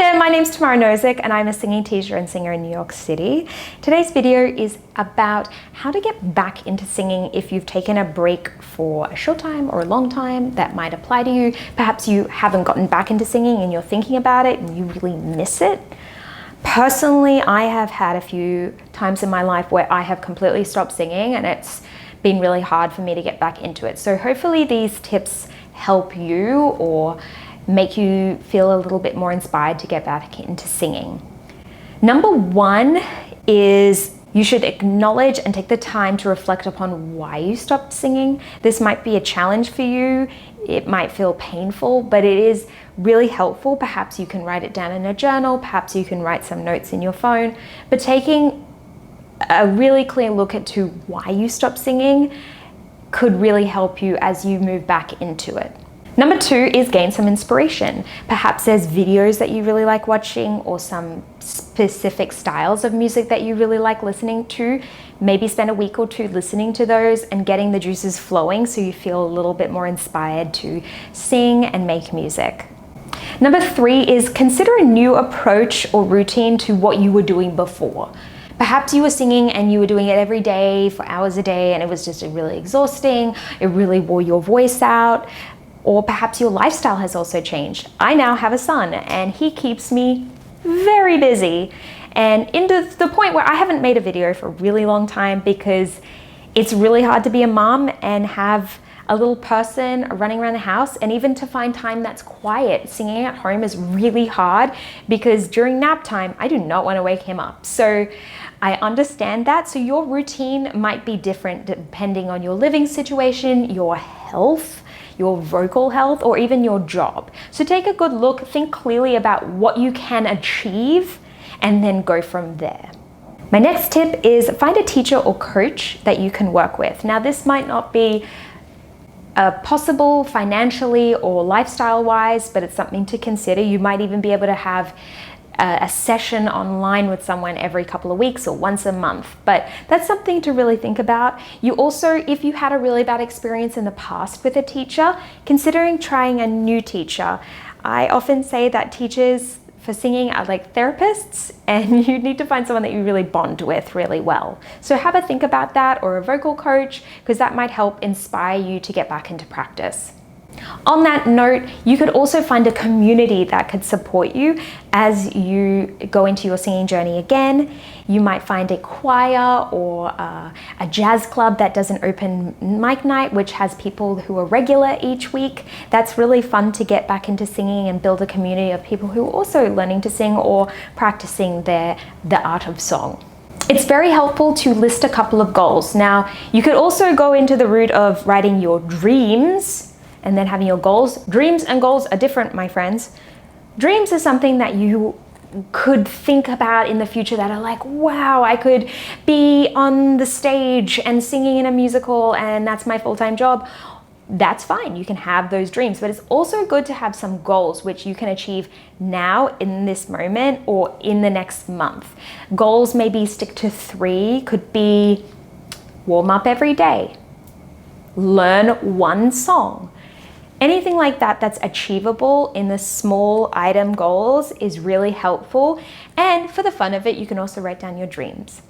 there, my name's Tamara Nozick and I'm a singing teacher and singer in New York City. Today's video is about how to get back into singing if you've taken a break for a short time or a long time. That might apply to you. Perhaps you haven't gotten back into singing and you're thinking about it and you really miss it. Personally, I have had a few times in my life where I have completely stopped singing and it's been really hard for me to get back into it. So hopefully these tips help you or make you feel a little bit more inspired to get back into singing. Number one is you should acknowledge and take the time to reflect upon why you stopped singing. This might be a challenge for you. It might feel painful, but it is really helpful. Perhaps you can write it down in a journal. Perhaps you can write some notes in your phone. But taking a really clear look into why you stopped singing could really help you as you move back into it. Number two is gain some inspiration. Perhaps there's videos that you really like watching or some specific styles of music that you really like listening to. Maybe spend a week or two listening to those and getting the juices flowing so you feel a little bit more inspired to sing and make music. Number three is consider a new approach or routine to what you were doing before. Perhaps you were singing and you were doing it every day for hours a day and it was just really exhausting. It really wore your voice out. Or perhaps your lifestyle has also changed. I now have a son and he keeps me very busy and into the point where I haven't made a video for a really long time because it's really hard to be a mom and have a little person running around the house, and even to find time that's quiet. Singing at home is really hard because during nap time, I do not want to wake him up. So I understand that. So your routine might be different depending on your living situation, your health, your vocal health, or even your job. So take a good look, think clearly about what you can achieve, and then go from there. My next tip is find a teacher or coach that you can work with. Now, this might not be possible financially or lifestyle-wise, but it's something to consider. You might even be able to have a session online with someone every couple of weeks or once a month, but that's something to really think about. You also, if you had a really bad experience in the past with a teacher, considering trying a new teacher. I often say that teachers for singing are like therapists and you need to find someone that you really bond with really well. So have a think about that, or a vocal coach, because that might help inspire you to get back into practice. On that note, you could also find a community that could support you as you go into your singing journey again. You might find a choir or a jazz club that does an open mic night, which has people who are regular each week. That's really fun to get back into singing and build a community of people who are also learning to sing or practicing the art of song. It's very helpful to list a couple of goals. Now, you could also go into the route of writing your dreams and then having your goals. Dreams and goals are different, my friends. Dreams are something that you could think about in the future that are like, wow, I could be on the stage and singing in a musical and that's my full-time job. That's fine, you can have those dreams, but it's also good to have some goals which you can achieve now in this moment or in the next month. Goals maybe stick to 3, could be warm up every day, learn one song. Anything like that that's achievable in the small item goals is really helpful. And for the fun of it, you can also write down your dreams.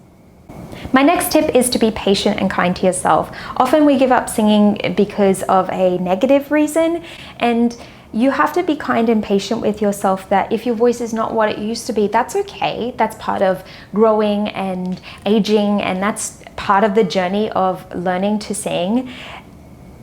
My next tip is to be patient and kind to yourself. Often we give up singing because of a negative reason, and you have to be kind and patient with yourself that if your voice is not what it used to be, that's okay. That's part of growing and aging, and that's part of the journey of learning to sing.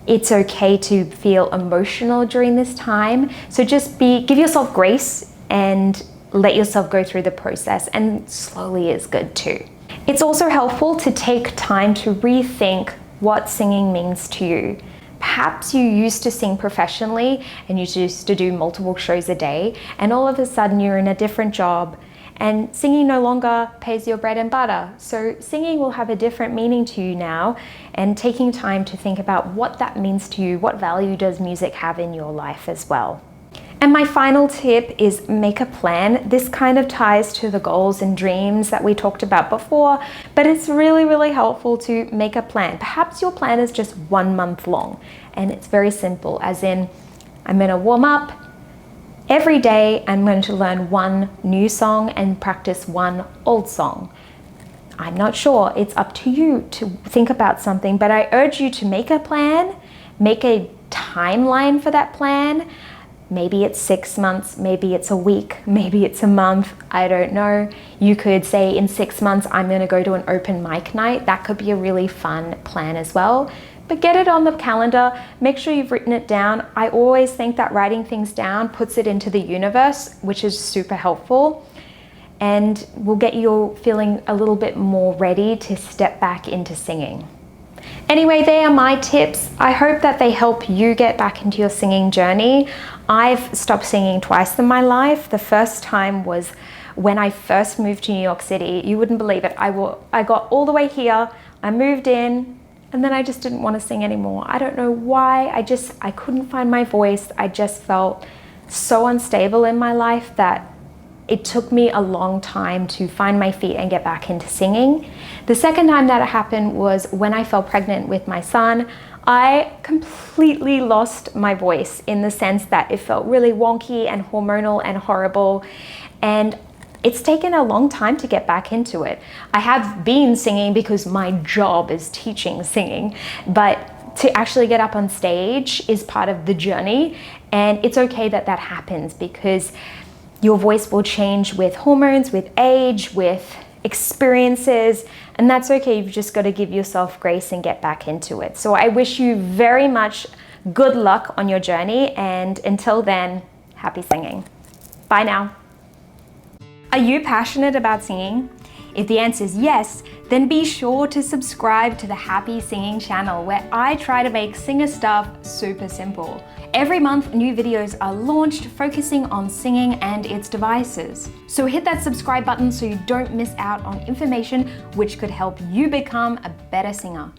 It's okay to feel emotional during this time. So just give yourself grace and let yourself go through the process, and slowly is good too. It's also helpful to take time to rethink what singing means to you. Perhaps you used to sing professionally and you used to do multiple shows a day, and all of a sudden you're in a different job and singing no longer pays your bread and butter. So singing will have a different meaning to you now, and taking time to think about what that means to you, what value does music have in your life as well. And my final tip is make a plan. This kind of ties to the goals and dreams that we talked about before, but it's really, really helpful to make a plan. Perhaps your plan is just 1 month long and it's very simple, as in I'm gonna warm up Every day I'm going to learn one new song and practice one old song. I'm not sure, it's up to you to think about something, but I urge you to make a plan, make a timeline for that plan. Maybe it's 6 months, maybe it's a week, maybe it's a month, I don't know. You could say in 6 months, I'm gonna go to an open mic night. That could be a really fun plan as well. But get it on the calendar, make sure you've written it down. I always think that writing things down puts it into the universe, which is super helpful, and will get you feeling a little bit more ready to step back into singing. Anyway, they are my tips. I hope that they help you get back into your singing journey. I've stopped singing twice in my life. The first time was when I first moved to New York City. You wouldn't believe it. I got all the way here, I moved in, and then I just didn't want to sing anymore. I don't know why. I couldn't find my voice. I just felt so unstable in my life that it took me a long time to find my feet and get back into singing. The second time that it happened was when I fell pregnant with my son. I completely lost my voice in the sense that it felt really wonky and hormonal and horrible. And it's taken a long time to get back into it. I have been singing because my job is teaching singing, but to actually get up on stage is part of the journey. And it's okay that that happens because your voice will change with hormones, with age, with experiences, and that's okay. You've just got to give yourself grace and get back into it. So I wish you very much good luck on your journey, and until then, happy singing. Bye now. Are you passionate about singing? If the answer is yes, then be sure to subscribe to the Happy Singing channel, where I try to make singer stuff super simple. Every month, new videos are launched focusing on singing and its devices. So hit that subscribe button so you don't miss out on information which could help you become a better singer.